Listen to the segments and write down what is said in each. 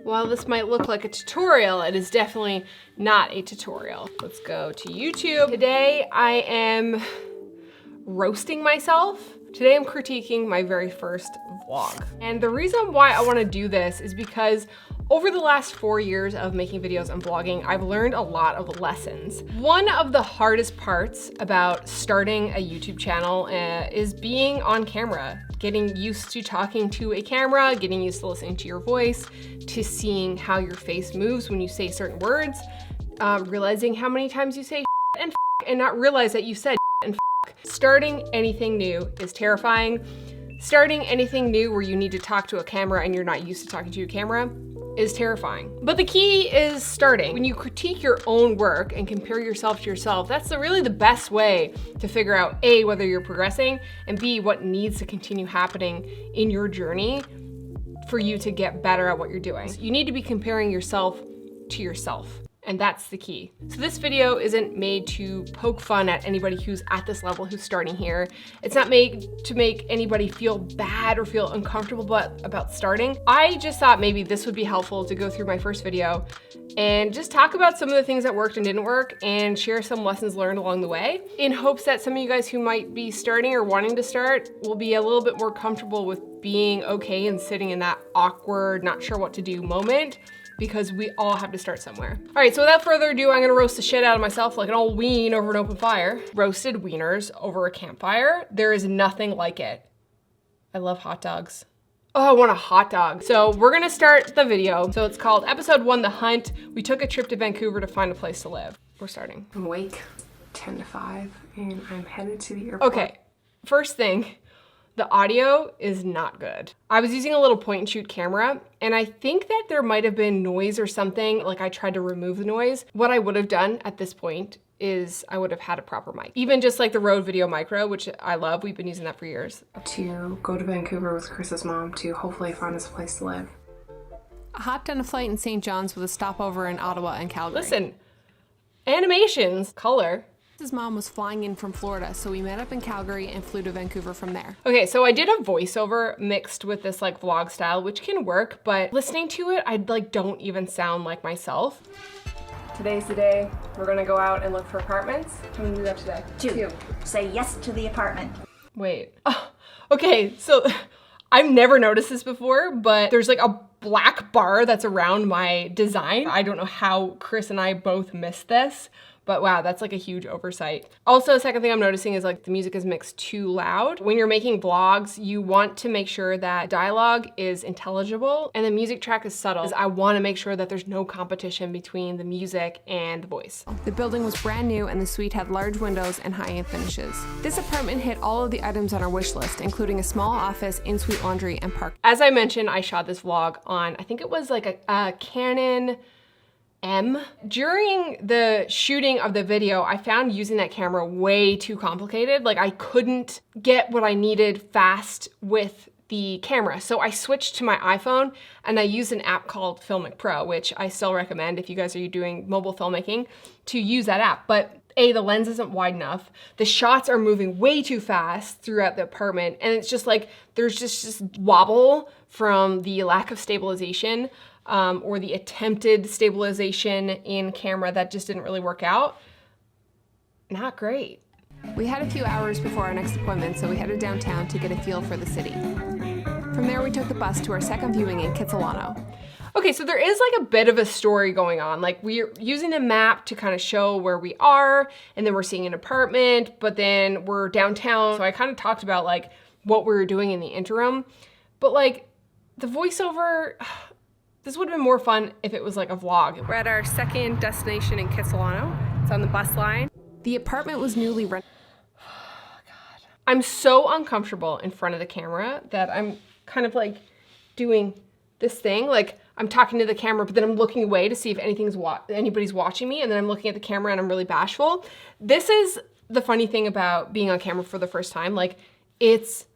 While this might look like a tutorial, it is definitely not a tutorial. Let's go to YouTube. Today I am roasting myself. Today I'm critiquing my very first vlog. And the reason why I wanna do this is because over the last 4 years of making videos and vlogging, I've learned a lot of lessons. One of the hardest parts about starting a YouTube channel is being on camera, getting used to talking to a camera, getting used to listening to your voice, to seeing how your face moves when you say certain words, realizing how many times you say and not realize that you said and Starting anything new is terrifying. Starting anything new where you need to talk to a camera and you're not used to talking to a camera is terrifying. But the key is starting. When you critique your own work and compare yourself to yourself, that's really the best way to figure out A, whether you're progressing, and B, what needs to continue happening in your journey for you to get better at what you're doing. You need to be comparing yourself to yourself. And that's the key. So this video isn't made to poke fun at anybody who's at this level, who's starting here. It's not made to make anybody feel bad or feel uncomfortable about starting. I just thought maybe this would be helpful to go through my first video and just talk about some of the things that worked and didn't work and share some lessons learned along the way, in hopes that some of you guys who might be starting or wanting to start will be a little bit more comfortable with being okay and sitting in that awkward, not sure what to do moment, because we all have to start somewhere. All right, so without further ado, I'm gonna roast the shit out of myself like an old ween over an open fire. Roasted wieners over a campfire. There is nothing like it. I love hot dogs. Oh, I want a hot dog. So we're gonna start the video. So it's called episode 1, The Hunt. We took a trip to Vancouver to find a place to live. We're starting. I'm awake, 10 to 5, and I'm headed to the airport. Okay, first thing, the audio is not good. I was using a little point and shoot camera, and I think that there might have been noise or something, like I tried to remove the noise. What I would have done at this point is I would have had a proper mic. Even just like the Rode Video Micro, which I love, we've been using that for years. To go to Vancouver with Chris's mom to hopefully find us a place to live. I hopped on a flight in St. John's with a stopover in Ottawa and Calgary. Listen, animations, color. His mom was flying in from Florida, so we met up in Calgary and flew to Vancouver from there. Okay, so I did a voiceover mixed with this like vlog style, which can work, but listening to it, I like don't even sound like myself. Today's the day. We're gonna go out and look for apartments. How many do we have today? Two. Say yes to the apartment. Wait. Oh, okay, so I've never noticed this before, but there's like a black bar that's around my design. I don't know how Chris and I both missed this, but wow, that's like a huge oversight. Also, the second thing I'm noticing is like the music is mixed too loud. When you're making vlogs, you want to make sure that dialogue is intelligible and the music track is subtle. I wanna make sure that there's no competition between the music and the voice. The building was brand new and the suite had large windows and high-end finishes. This apartment hit all of the items on our wish list, including a small office, in-suite laundry, and park. As I mentioned, I shot this vlog on, I think it was like a Canon M. During the shooting of the video, I found using that camera way too complicated. Like I couldn't get what I needed fast with the camera. So I switched to my iPhone and I used an app called Filmic Pro, which I still recommend if you guys are doing mobile filmmaking to use that app. But A, the lens isn't wide enough. The shots are moving way too fast throughout the apartment. And it's just like, there's just this wobble from the lack of stabilization or the attempted stabilization in camera that just didn't really work out. Not great. We had a few hours before our next appointment, so we headed downtown to get a feel for the city. From there, we took the bus to our second viewing in Kitsilano. Okay, so there is like a bit of a story going on. Like we're using the map to kind of show where we are, and then we're seeing an apartment, but then we're downtown. So I kind of talked about like what we were doing in the interim, but like the voiceover, this would have been more fun if it was like a vlog. We're at our second destination in Kitsilano. It's on the bus line. The apartment was newly rented. Oh, God. I'm so uncomfortable in front of the camera that I'm kind of like doing this thing. Like I'm talking to the camera, but then I'm looking away to see if anybody's watching me. And then I'm looking at the camera and I'm really bashful. This is the funny thing about being on camera for the first time. Like it's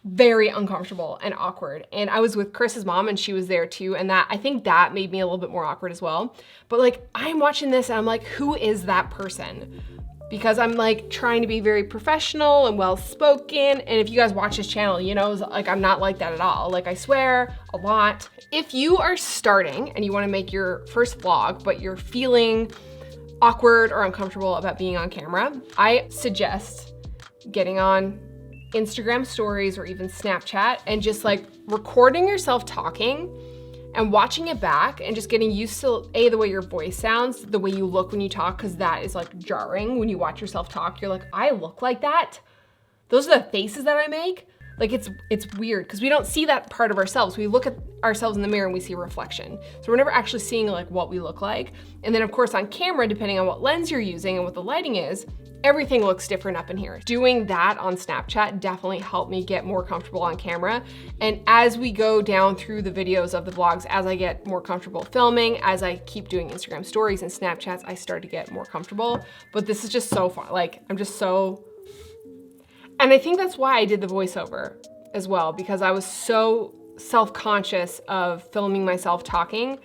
very uncomfortable and awkward. And I was with Chris's mom and she was there too. And I think that made me a little bit more awkward as well. But like, I'm watching this and I'm like, who is that person? because I'm like trying to be very professional and well-spoken. And if you guys watch this channel, you know, like I'm not like that at all. Like I swear a lot. If you are starting and you wanna make your first vlog, but you're feeling awkward or uncomfortable about being on camera, I suggest getting on Instagram stories or even Snapchat and just like recording yourself talking and watching it back and just getting used to the way your voice sounds, the way you look when you talk, because that is like jarring when you watch yourself talk. You're like, I look like that? Those are the faces that I make? Like it's weird because we don't see that part of ourselves. We look at ourselves in the mirror and we see a reflection. So we're never actually seeing like what we look like. And then of course on camera, depending on what lens you're using and what the lighting is, everything looks different up in here. Doing that on Snapchat definitely helped me get more comfortable on camera. And as we go down through the videos of the vlogs, as I get more comfortable filming, as I keep doing Instagram stories and Snapchats, I start to get more comfortable. But this is just so fun. Like I'm just so, and I think that's why I did the voiceover as well, because I was so self-conscious of filming myself talking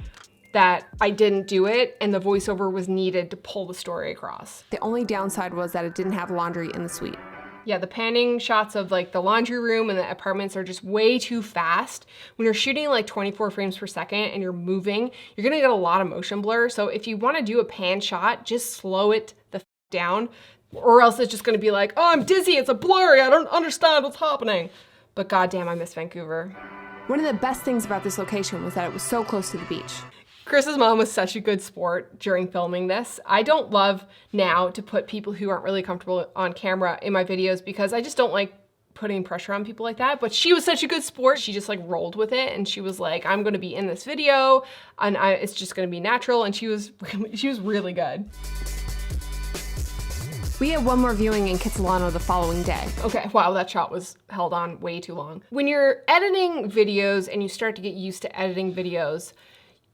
that I didn't do it, and the voiceover was needed to pull the story across. The only downside was that it didn't have laundry in the suite. Yeah, the panning shots of like the laundry room and the apartments are just way too fast. When you're shooting like 24 frames per second and you're moving, you're gonna get a lot of motion blur. So if you wanna do a pan shot, just slow it the f down, or else it's just gonna be like, oh, I'm dizzy, it's a blurry, I don't understand what's happening. But goddamn, I miss Vancouver. One of the best things about this location was that it was so close to the beach. Chris's mom was such a good sport during filming this. I don't love now to put people who aren't really comfortable on camera in my videos because I just don't like putting pressure on people like that. But she was such a good sport. She just like rolled with it and she was like, I'm gonna be in this video and it's just gonna be natural. And she was really good. We had one more viewing in Kitsilano the following day. Okay, wow, that shot was held on way too long. When you're editing videos and you start to get used to editing videos,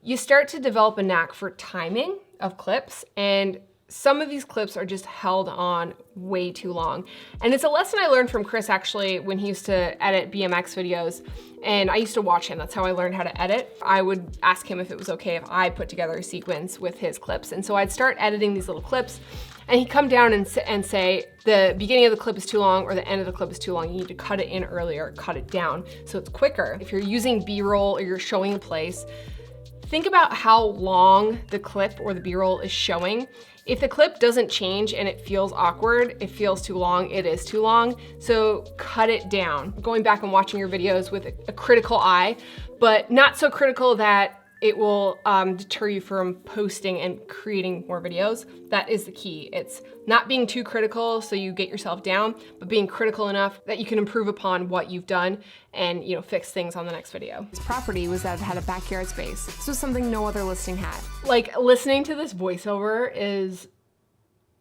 you start to develop a knack for timing of clips, and some of these clips are just held on way too long. And it's a lesson I learned from Chris actually when he used to edit BMX videos, and I used to watch him. That's how I learned how to edit. I would ask him if it was okay if I put together a sequence with his clips. And so I'd start editing these little clips, and he'd come down and say, the beginning of the clip is too long or the end of the clip is too long. You need to cut it in earlier, cut it down so it's quicker. If you're using B-roll or you're showing a place, think about how long the clip or the B-roll is showing. If the clip doesn't change and it feels awkward, it feels too long, it is too long. So cut it down. Going back and watching your videos with a critical eye, but not so critical that it will deter you from posting and creating more videos. That is the key. It's not being too critical so you get yourself down, but being critical enough that you can improve upon what you've done and fix things on the next video. This property was that it had a backyard space. This was something no other listing had. Like listening to this voiceover is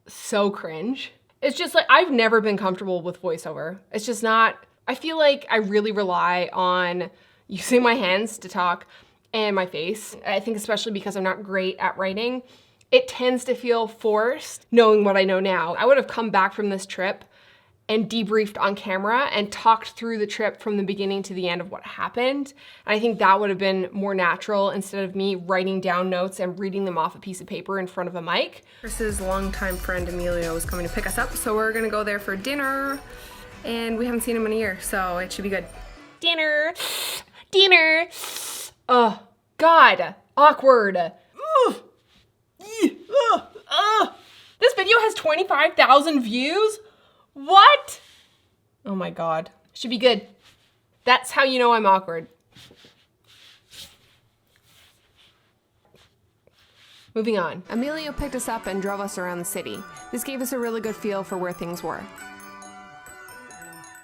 so cringe. It's just like, I've never been comfortable with voiceover. It's just not, I feel like I really rely on using my hands to talk and my face. I think especially because I'm not great at writing, it tends to feel forced knowing what I know now. I would have come back from this trip and debriefed on camera and talked through the trip from the beginning to the end of what happened. And I think that would have been more natural instead of me writing down notes and reading them off a piece of paper in front of a mic. Chris's longtime friend Emilio is coming to pick us up, so we're gonna go there for dinner, and we haven't seen him in a year, so it should be good. Dinner. Oh, God, awkward. This video has 25,000 views? What? Oh my God, should be good. That's how you know I'm awkward. Moving on. Emilio picked us up and drove us around the city. This gave us a really good feel for where things were.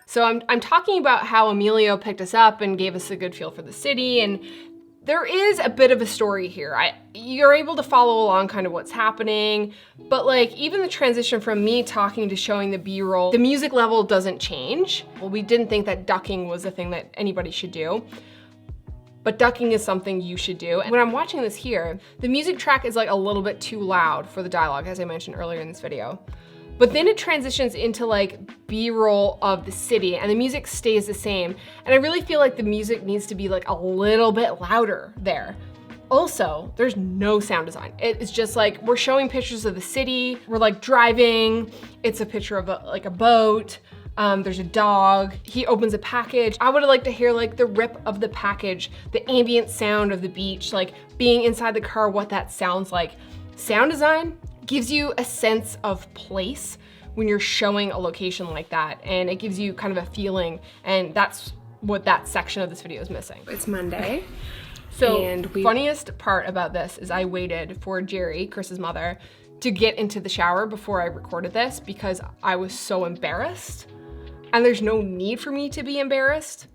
So I'm talking about how Emilio picked us up and gave us a good feel for the city, and there is a bit of a story here. You're able to follow along kind of what's happening, but like even the transition from me talking to showing the B-roll, the music level doesn't change. Well, we didn't think that ducking was a thing that anybody should do, but ducking is something you should do. And when I'm watching this here, the music track is like a little bit too loud for the dialogue, as I mentioned earlier in this video. But then it transitions into like B-roll of the city and the music stays the same. And I really feel like the music needs to be like a little bit louder there. Also, there's no sound design. It's just like, we're showing pictures of the city, we're like driving, it's a picture of a boat, there's a dog, he opens a package. I would've liked to hear like the rip of the package, the ambient sound of the beach, like being inside the car, what that sounds like. Sound design gives you a sense of place when you're showing a location like that, and it gives you kind of a feeling, and that's what that section of this video is missing. It's Monday. So funniest part about this is I waited for Jerry, Chris's mother, to get into the shower before I recorded this because I was so embarrassed. And there's no need for me to be embarrassed,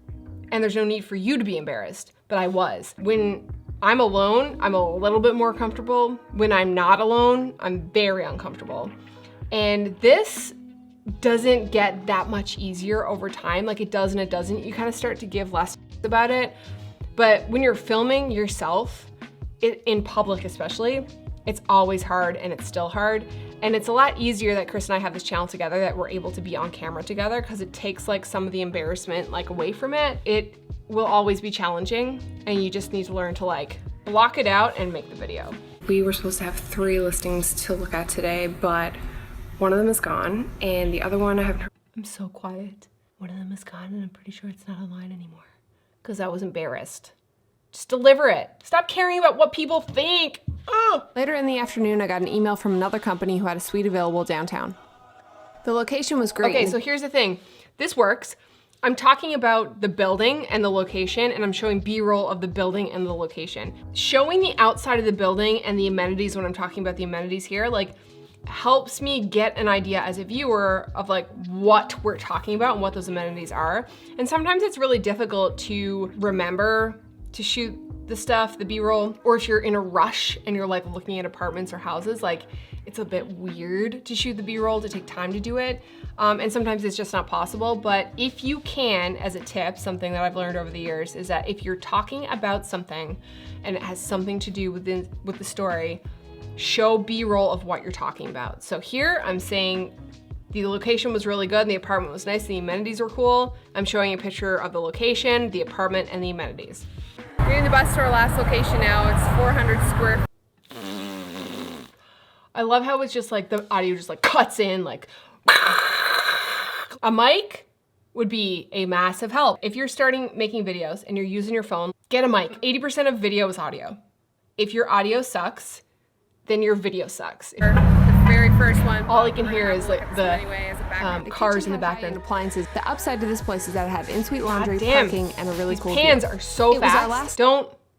and there's no need for you to be embarrassed, but I was. When I'm alone, I'm a little bit more comfortable. When I'm not alone, I'm very uncomfortable. And this doesn't get that much easier over time. Like it does and it doesn't. You kind of start to give less about it. But when you're filming yourself, in public especially, it's always hard and it's still hard. And it's a lot easier that Chris and I have this channel together, that we're able to be on camera together, because it takes like some of the embarrassment like away from it. It will always be challenging, and you just need to learn to like block it out and make the video. We were supposed to have 3 listings to look at today, but one of them is gone, and the other one I haven't heard. I'm so quiet. One of them is gone, and I'm pretty sure it's not online anymore. Because I was embarrassed. Just deliver it. Stop caring about what people think. Ugh. Later in the afternoon, I got an email from another company who had a suite available downtown. The location was great. Okay, so here's the thing. This works. I'm talking about the building and the location, and I'm showing B-roll of the building and the location. Showing the outside of the building and the amenities when I'm talking about the amenities here, like, helps me get an idea as a viewer of like what we're talking about and what those amenities are. And sometimes it's really difficult to remember to shoot the stuff, the B-roll, or if you're in a rush and you're like looking at apartments or houses, like it's a bit weird to shoot the B-roll, to take time to do it. And sometimes it's just not possible. But if you can, as a tip, something that I've learned over the years is that if you're talking about something and it has something to do with the story, show B-roll of what you're talking about. So here I'm saying the location was really good and the apartment was nice and the amenities were cool. I'm showing a picture of the location, the apartment, and the amenities. We're in the bus to our last location now. It's 400 square. I love how it's just like the audio just like cuts in like. A mic would be a massive help. If you're starting making videos and you're using your phone, get a mic. 80% of video is audio. If your audio sucks, then your video sucks. The very first one. All I can hear is like the cars in the background. Appliances. The upside to this place is that it had in-suite laundry, parking, and a really cool view. Pans are so fast. Our last.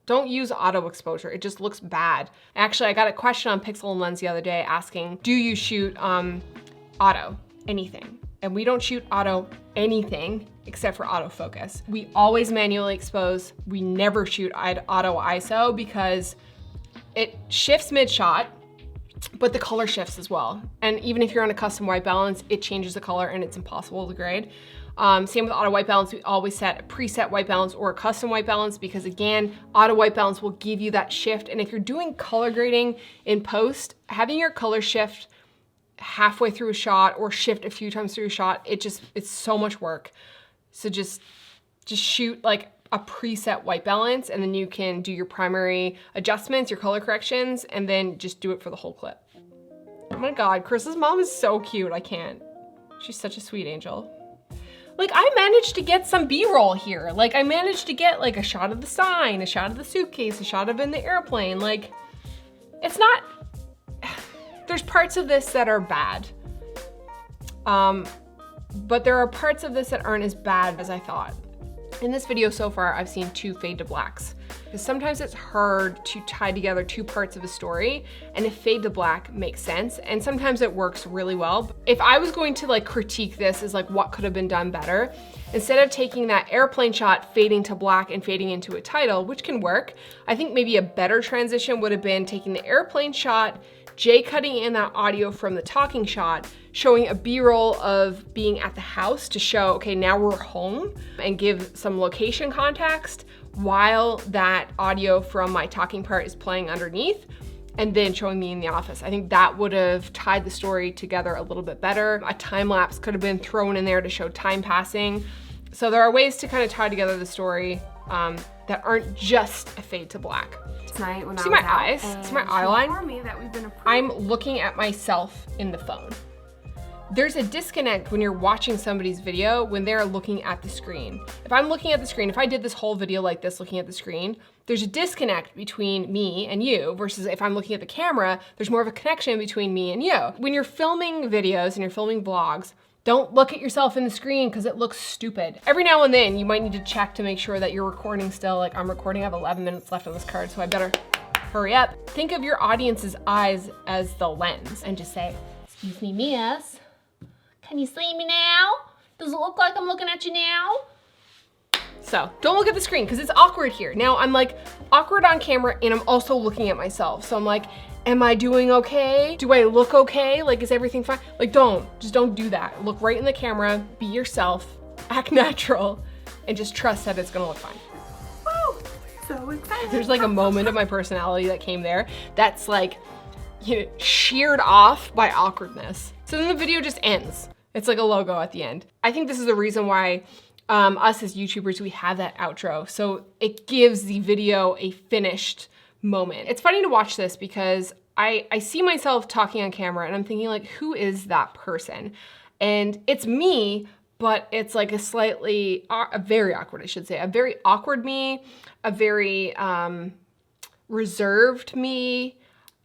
Don't use auto exposure. It just looks bad. Actually, I got a question on Pixel and Lens the other day asking, do you shoot auto anything? And we don't shoot auto anything except for autofocus. We always manually expose. We never shoot auto ISO because it shifts mid-shot, but the color shifts as well. And even if you're on a custom white balance, it changes the color and it's impossible to grade. Same with auto white balance. We always set a preset white balance or a custom white balance because again, auto white balance will give you that shift. And if you're doing color grading in post, having your color shift halfway through a shot or shift a few times through a shot, it's so much work. So just shoot like a preset white balance and then you can do your primary adjustments, your color corrections, and then just do it for the whole clip. Oh my God, Chris's mom is so cute, I can't. She's such a sweet angel. Like I managed to get some B-roll here. Like I managed to get like a shot of the sign, a shot of the suitcase, a shot of in the airplane. Like it's not, there's parts of this that are bad. But there are parts of this that aren't as bad as I thought. In this video so far, I've seen 2 fade to blacks. Because sometimes it's hard to tie together 2 parts of a story, and a fade to black makes sense, and sometimes it works really well. If I was going to like critique this as like what could have been done better, instead of taking that airplane shot, fading to black and fading into a title, which can work, I think maybe a better transition would have been taking the airplane shot, J-cutting in that audio from the talking shot, showing a B-roll of being at the house to show, okay, now we're home, and give some location context while that audio from my talking part is playing underneath, and then showing me in the office. I think that would have tied the story together a little bit better. A time lapse could have been thrown in there to show time passing. So there are ways to kind of tie together the story that aren't just a fade to black. Tonight when See I was my out, eyes? and See my she eye line? informed me that we've been approved. I'm looking at myself in the phone. There's a disconnect when you're watching somebody's video when they're looking at the screen. If I'm looking at the screen, if I did this whole video like this looking at the screen, there's a disconnect between me and you versus if I'm looking at the camera, there's more of a connection between me and you. When you're filming videos and you're filming vlogs, don't look at yourself in the screen because it looks stupid. Every now and then you might need to check to make sure that you're recording still. Like I'm recording, I have 11 minutes left on this card, so I better hurry up. Think of your audience's eyes as the lens and just say, "Excuse me, miss. Can you see me now? Does it look like I'm looking at you now?" So don't look at the screen because it's awkward here. Now I'm like awkward on camera and I'm also looking at myself. So I'm like, am I doing okay? Do I look okay? Like, is everything fine? Like, just don't do that. Look right in the camera, be yourself, act natural, and just trust that it's gonna look fine. Woo! So excited. There's like a moment of my personality that came there that's like, you know, sheared off by awkwardness. So then the video just ends. It's like a logo at the end. I think this is the reason why us as YouTubers, we have that outro. So it gives the video a finished moment. It's funny to watch this because I see myself talking on camera and I'm thinking like, who is that person? And it's me, but it's like a very awkward, I should say, a very awkward me, a very reserved me.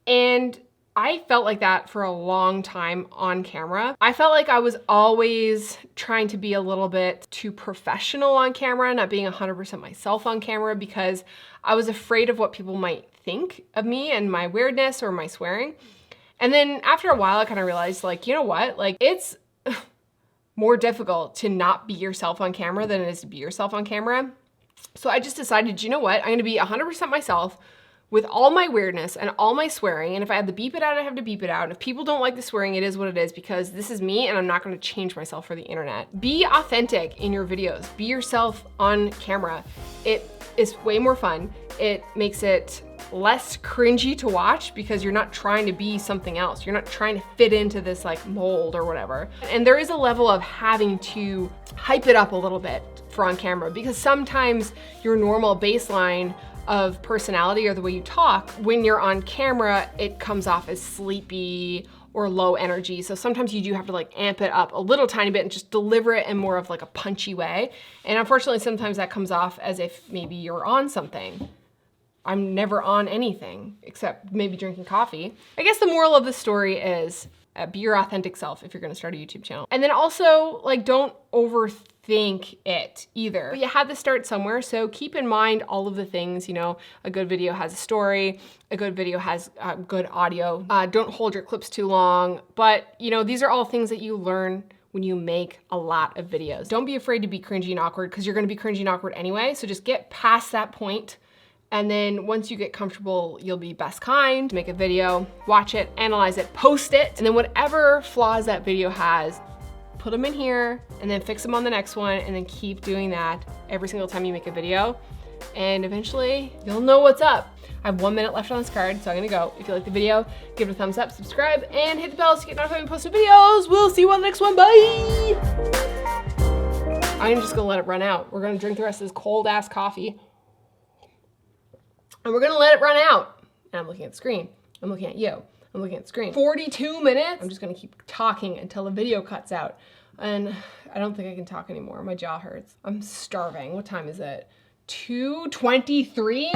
And I felt like that for a long time on camera. I felt like I was always trying to be a little bit too professional on camera, not being 100% myself on camera because I was afraid of what people might think of me and my weirdness or my swearing. And then after a while, I kind of realized like, you know what? Like it's more difficult to not be yourself on camera than it is to be yourself on camera. So I just decided, you know what? I'm gonna be 100% myself with all my weirdness and all my swearing. And if I have to beep it out, I have to beep it out. And if people don't like the swearing, it is what it is because this is me and I'm not gonna change myself for the internet. Be authentic in your videos. Be yourself on camera. It is way more fun. It makes it less cringy to watch because you're not trying to be something else. You're not trying to fit into this like mold or whatever. And there is a level of having to hype it up a little bit for on camera because sometimes your normal baseline of personality or the way you talk, when you're on camera, it comes off as sleepy or low energy. So sometimes you do have to like amp it up a little tiny bit and just deliver it in more of like a punchy way. And unfortunately, sometimes that comes off as if maybe you're on something. I'm never on anything except maybe drinking coffee. I guess the moral of the story is be your authentic self if you're gonna start a YouTube channel. And then also like don't overthink it either. But you had to start somewhere, so keep in mind all of the things, you know, a good video has a story, a good video has good audio. Don't hold your clips too long, but you know, these are all things that you learn when you make a lot of videos. Don't be afraid to be cringy and awkward because you're gonna be cringy and awkward anyway, so just get past that point. And then once you get comfortable, you'll be best kind, make a video, watch it, analyze it, post it, and then whatever flaws that video has, put them in here and then fix them on the next one and then keep doing that every single time you make a video. And eventually you'll know what's up. I have 1 minute left on this card, so I'm gonna go. If you like the video, give it a thumbs up, subscribe, and hit the bell to get notified when we post new videos. We'll see you on the next one, bye! I'm just gonna let it run out. We're gonna drink the rest of this cold ass coffee. And we're gonna let it run out. And I'm looking at the screen. I'm looking at you. I'm looking at the screen. 42 minutes. I'm just gonna keep talking until the video cuts out. And I don't think I can talk anymore. My jaw hurts. I'm starving. What time is it? 2:23?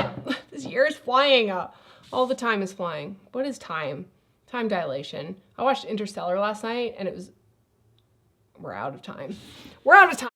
This year is flying. All the time is flying. What is time? Time dilation. I watched Interstellar last night and we're out of time. We're out of time.